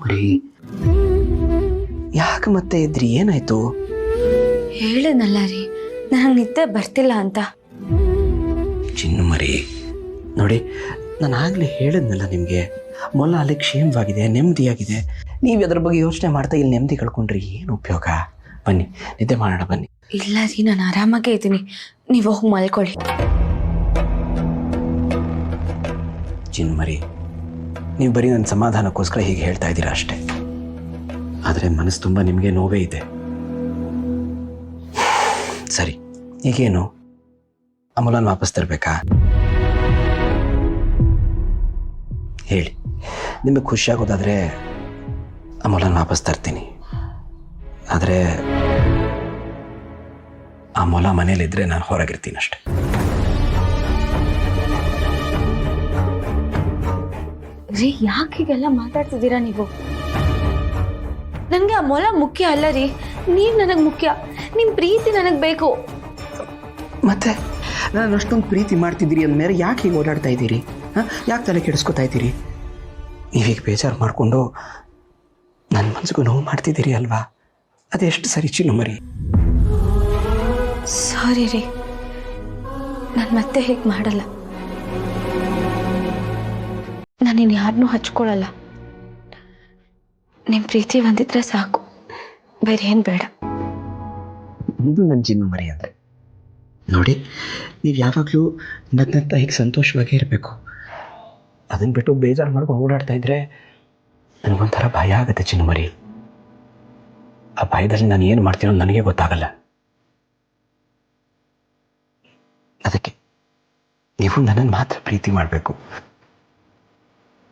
ಚಿನ್ನುಮರಿ, ಯಾಕೆ ಮತ್ತೆ ಇದ್ರಿ? ಏನಾಯ್ತು? ಹೇಳಿದ್ನಲ್ಲ ರೀ, ನನಗೆ ನಿದ್ದೆ ಬರ್ತಿಲ್ಲ ಅಂತ. ಚಿನ್ನುಮರಿ ನೋಡಿ, ನಾನು ಆಗ್ಲೇ ಹೇಳಿದ್ನಲ್ಲ ನಿಮಗೆ, ಮೊಲ ಅಲ್ಲಿ ಕ್ಷೇಮವಾಗಿದೆ, ನೆಮ್ಮದಿಯಾಗಿದೆ. ನೀವು ಅದ್ರ ಬಗ್ಗೆ ಯೋಚನೆ ಮಾಡ್ತಾ ಇಲ್ಲಿ ನೆಮ್ಮದಿ ಕಳ್ಕೊಂಡ್ರಿ ಏನು ಉಪಯೋಗ? ಬನ್ನಿ ನಿದ್ದೆ ಮಾಡೋಣ ಬನ್ನಿ. ಇಲ್ಲ ರೀ, ನಾನು ಆರಾಮಾಗೇ ಇದ್ದೀನಿ, ನೀವು ಹೋಗಿ ಮಲ್ಕೊಳ್ಳಿ. ಚಿನ್ನುಮರಿ, ನೀವು ಬರೀ ನನ್ನ ಸಮಾಧಾನಕ್ಕೋಸ್ಕರ ಹೀಗೆ ಹೇಳ್ತಾ ಇದ್ದೀರಾ ಅಷ್ಟೇ, ಆದರೆ ಮನಸ್ಸು ತುಂಬ ನಿಮಗೆ ನೋವೇ ಇದೆ. ಸರಿ, ಈಗೇನು ಅಮೂಲನ ವಾಪಸ್ ತರಬೇಕಾ? ಹೇಳಿ, ನಿಮಗೆ ಖುಷಿಯಾಗೋದಾದರೆ ಅಮೂಲನ ವಾಪಸ್ ತರ್ತೀನಿ. ಆದರೆ ಆ ಮೊಲ ಮನೇಲಿದ್ದರೆ ನಾನು ಹೊರಗಿರ್ತೀನಿ ಅಷ್ಟೆ. ರೀ, ಯಾಕೆ ಹೀಗೆಲ್ಲ ಮಾತಾಡ್ತಿದ್ದೀರಾ ನೀವು? ನನಗೆ ಆ ಮೊಲ ಮುಖ್ಯ ಅಲ್ಲ ರೀ, ನೀವು ನನಗೆ ಮುಖ್ಯ. ನಿಮ್ಮ ಪ್ರೀತಿ ನನಗೆ ಬೇಕು. ಮತ್ತೆ ನಾನು ಅಷ್ಟೊಂದು ಪ್ರೀತಿ ಮಾಡ್ತಿದ್ದೀರಿ ಅಂದಮೇಲೆ ಯಾಕೆ ಹೀಗೆ ಓಡಾಡ್ತಾ ಇದ್ದೀರಿ? ಯಾಕೆ ತಲೆ ಕೆಡಿಸ್ಕೊತಾ ಇದ್ದೀರಿ? ನೀವೀಗ ಬೇಜಾರು ಮಾಡಿಕೊಂಡು ನನ್ನ ಮನಸ್ಸಿಗೂ ನೋವು ಮಾಡ್ತಿದ್ದೀರಿ ಅಲ್ವಾ? ಅದೆಷ್ಟು ಸರಿ ಚಿನ್ನುಮರಿ? ಸಾರಿ ರೀ, ನಾನು ಮತ್ತೆ ಹೇಗೆ ಮಾಡಲ್ಲ. ನಾನಿನ್ನು ಯಾರನ್ನೂ ಹಚ್ಕೊಳ್ಳಲ್ಲ. ನಿಮ್ಮ ಪ್ರೀತಿ ಒಂದಿದ್ರೆ ಸಾಕು, ಬೇರೆ ಏನು ಬೇಡ. ಇದು ನನ್ನ ಚಿನ್ನುಮರಿ ಅಂದರೆ. ನೋಡಿ, ನೀವು ಯಾವಾಗಲೂ ನಗ್ನಂತ ಹೀಗೆ ಸಂತೋಷವಾಗೇ ಇರಬೇಕು. ಅದನ್ನು ಬಿಟ್ಟು ಬೇಜಾರು ಮಾಡ್ಕೊಂಡು ಓಡಾಡ್ತಾ ಇದ್ರೆ ನನಗೊಂಥರ ಭಯ ಆಗುತ್ತೆ ಚಿನ್ನುಮರಿ. ಆ ಭಯದಲ್ಲಿ ನಾನು ಏನು ಮಾಡ್ತೀನೋ ನನಗೆ ಗೊತ್ತಾಗಲ್ಲ. ಅದಕ್ಕೆ ನೀವು ನನ್ನನ್ನು ಮಾತ್ರ ಪ್ರೀತಿ ಮಾಡಬೇಕು,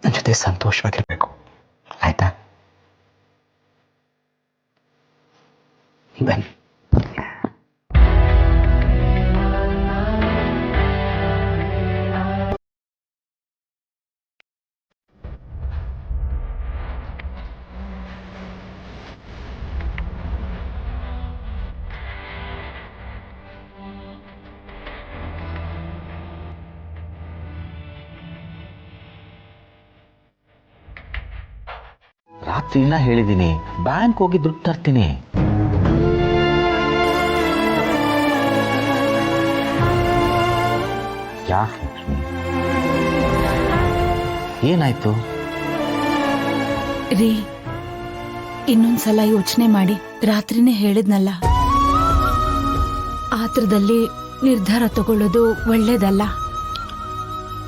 ನನ್ನ ಜೊತೆ ಸಂತೋಷವಾಗಿರಬೇಕು, ಆಯ್ತಾ? ಬನ್ನಿ. ರಾತ್ರಿನ ಹೇಳಿದ್ದೀನಿ, ಬ್ಯಾಂಕ್ ಹೋಗಿ ದುಡ್ಡು ತರ್ತೀನಿ. ಯಾಕೆ ಲಕ್ಷ್ಮಿ, ಏನಾಯ್ತು? ರೀ, ಇನ್ನೊಂದ್ಸಲ ಯೋಚನೆ ಮಾಡಿ. ರಾತ್ರಿನೇ ಹೇಳಿದ್ನಲ್ಲ, ಆತ್ರದಲ್ಲಿ ನಿರ್ಧಾರ ತಗೊಳ್ಳೋದು ಒಳ್ಳೇದಲ್ಲ.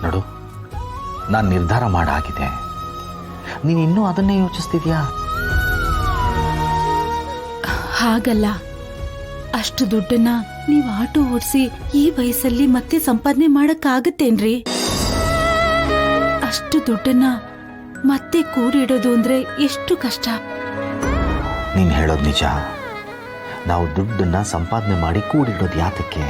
ನೋಡು, ನಾನು ನಿರ್ಧಾರ ಮಾಡಾಗಿದೆ, ನೀನು ಇನ್ನೂ ಅದನ್ನೇ ಯೋಚಿಸ್ತಿದ್ಯಾ? ಹಾಗಲ್ಲ, ಅಷ್ಟು ದುಡ್ಡನ್ನ ನೀವು ಆಟೋ ಓಡಿಸಿ ಈ ವಯಸ್ಸಲ್ಲಿ ಮತ್ತೆ ಸಂಪಾದನೆ ಮಾಡಕ್ಕಾಗತ್ತೇನ್ರಿ? ಅಷ್ಟು ದುಡ್ಡನ್ನ ಮತ್ತೆ ಕೂಡಿಡೋದು ಅಂದ್ರೆ ಎಷ್ಟು ಕಷ್ಟ. ನೀನು ಹೇಳೋದು ನಿಜ. ನಾವು ದುಡ್ಡನ್ನ ಸಂಪಾದನೆ ಮಾಡಿ ಕೂಡಿಡೋದು ಯಾತಕ್ಕೆ?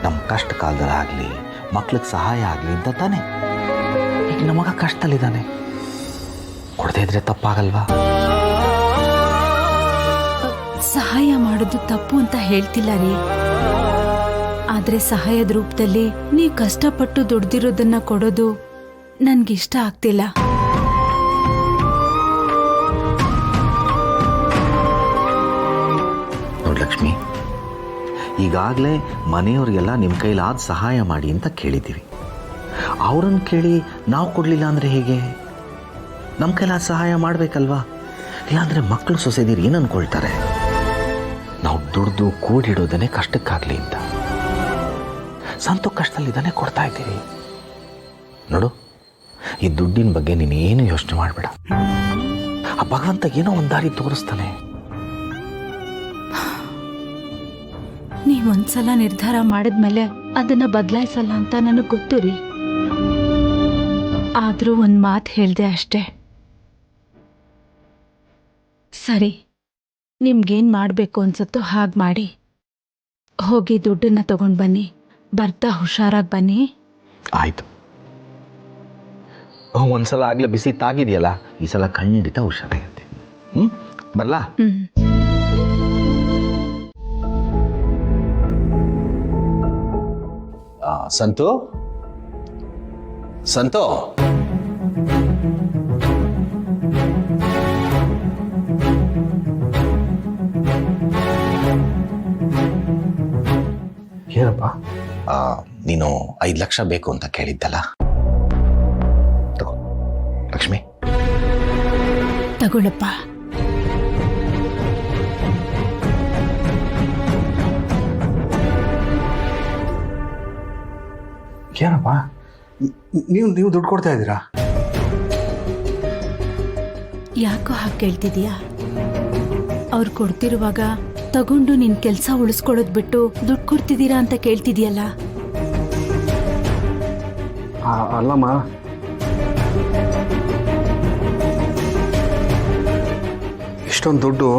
ನಮ್ಮ ಕಷ್ಟ ಕಾಲದಲ್ಲಾಗಲಿ, ಮಕ್ಳಿಗೆ ಸಹಾಯ ಆಗಲಿ ಅಂತ ತಾನೆ. ಈಗ ನಮಗ ಕಷ್ಟದಲ್ಲಿದ್ದಾನೆ, ಕೊಡದೇ ಇದ್ರೆ ತಪ್ಪಾಗಲ್ವಾ? ಸಹಾಯ ಮಾಡೋದು ತಪ್ಪು ಅಂತ ಹೇಳ್ತಿಲ್ಲ ರೀ, ಆದ್ರೆ ಸಹಾಯದ ರೂಪದಲ್ಲಿ ನೀವು ಕಷ್ಟಪಟ್ಟು ದುಡ್ದಿರೋದನ್ನ ಕೊಡೋದು ನನ್ಗಿಷ್ಟ ಆಗ್ತಿಲ್ಲ. ನೋಡ್ ಲಕ್ಷ್ಮಿ, ಈಗಾಗಲೇ ಮನೆಯವ್ರಿಗೆಲ್ಲ ನಿಮ್ಮ ಕೈಲಾದ ಸಹಾಯ ಮಾಡಿ ಅಂತ ಕೇಳಿದ್ದೀವಿ. ಅವ್ರನ್ನ ಕೇಳಿ ನಾವು ಕೊಡಲಿಲ್ಲ ಅಂದರೆ ಹೇಗೆ? ನಮ್ಮ ಕೈಲಾದ ಸಹಾಯ ಮಾಡಬೇಕಲ್ವಾ? ಇಲ್ಲಾಂದರೆ ಮಕ್ಕಳು ಸೊಸೆದಿರು ಏನು ಅಂದ್ಕೊಳ್ತಾರೆ? ನಾವು ದುಡ್ದು ಕೂಡಿಡೋದನ್ನೇ ಕಷ್ಟಕ್ಕಾಗಲಿ ಅಂತ. ಸಂತು ಕಷ್ಟದಲ್ಲಿದ್ದಾನೆ, ಕೊಡ್ತಾ ಇದ್ದೀವಿ. ನೋಡು, ಈ ದುಡ್ಡಿನ ಬಗ್ಗೆ ನೀನು ಏನು ಯೋಚನೆ ಮಾಡಬೇಡ. ಆ ಭಗವಂತ ಏನೋ ಒಂದು ದಾರಿ ತೋರಿಸ್ತಾನೆ. ನೀವೊಂದ್ಸಲ ನಿರ್ಧಾರ ಮಾಡಿದ್ಮೇಲೆ ಅದನ್ನ ಬದಲಾಯಿಸಲ್ಲ ಅಂತ ನನಗೆ ಗೊತ್ತು ರೀ. ಆದ್ರೂ ಒಂದು ಮಾತು ಹೇಳ್ದೆ ಅಷ್ಟೇ. ಸರಿ, ನಿಮ್ಗೇನ್ ಮಾಡಬೇಕು ಅನ್ಸುತ್ತೋ ಹಾಗೆ ಮಾಡಿ. ಹೋಗಿ ದುಡ್ಡನ್ನ ತಗೊಂಡು ಬನ್ನಿ, ಬರ್ತಾ ಹುಷಾರಾಗಿ ಬನ್ನಿ. ಆಯಿತು. ಒಂದ್ಸಲ ಆಗಲೇ ಬಿಸಿ ತಾಗಿದೆಯಲ್ಲ, ಈ ಸಲ ಖಂಡಿತ ಹುಷಾರಾಗಿರುತ್ತೆ. ಬರಲಾ? ಸಂತು, ಸಂತು, ನೀನು 5 ಲಕ್ಷ ಬೇಕು ಅಂತ ಕೇಳಿದ್ದಲ್ಲ, ತಗೋ ಲಕ್ಷ್ಮಿ. ತಗೊಳಪ್ಪ. ಏನಪ್ಪ ನೀವು ದುಡ್ಡು ಕೊಡ್ತಾ ಇದ್ದೀರಾ? ಯಾಕೋ ಹಾಗೆ ಕೇಳ್ತಿದೀಯಾ? ಅವ್ರು ಕೊಡ್ತಿರುವಾಗ ತಗೊಂಡು ನಿನ್ ಕೆಲಸ ಉಳಿಸ್ಕೊಳ್ಳೋದು ಬಿಟ್ಟು ದುಡ್ಡು ಕೊಡ್ತಿದ್ದೀರಾ ಅಂತ ಕೇಳ್ತಿದೀಯಲ್ಲ. ಅಲ್ಲಮ್ಮ, ಇಷ್ಟೊಂದು ದುಡ್ಡು,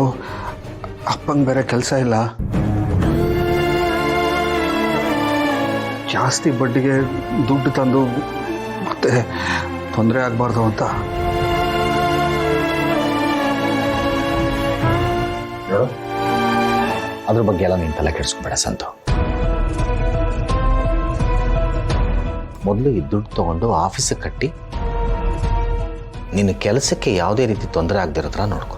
ಅಪ್ಪಂಗೆ ಬೇರೆ ಕೆಲಸ ಇಲ್ಲ, ಜಾಸ್ತಿ ಬಡ್ಡಿಗೆ ದುಡ್ಡು ತಂದು ಮತ್ತೆ ತೊಂದರೆ ಆಗಬಾರ್ದು ಅಂತ. ಅದ್ರ ಬಗ್ಗೆ ಎಲ್ಲ ನೀನು ತಲೆ ಕೆಡಿಸ್ಕೊಬೇಡ ಸಂತು. ಮೊದಲು ಈ ದುಡ್ಡು ತಗೊಂಡು ಆಫೀಸಿಗೆ ಕಟ್ಟಿ ನಿನ್ನ ಕೆಲಸಕ್ಕೆ ಯಾವುದೇ ರೀತಿ ತೊಂದರೆ ಆಗದಿರೋ ಥರ ನೋಡ್ಕೊ.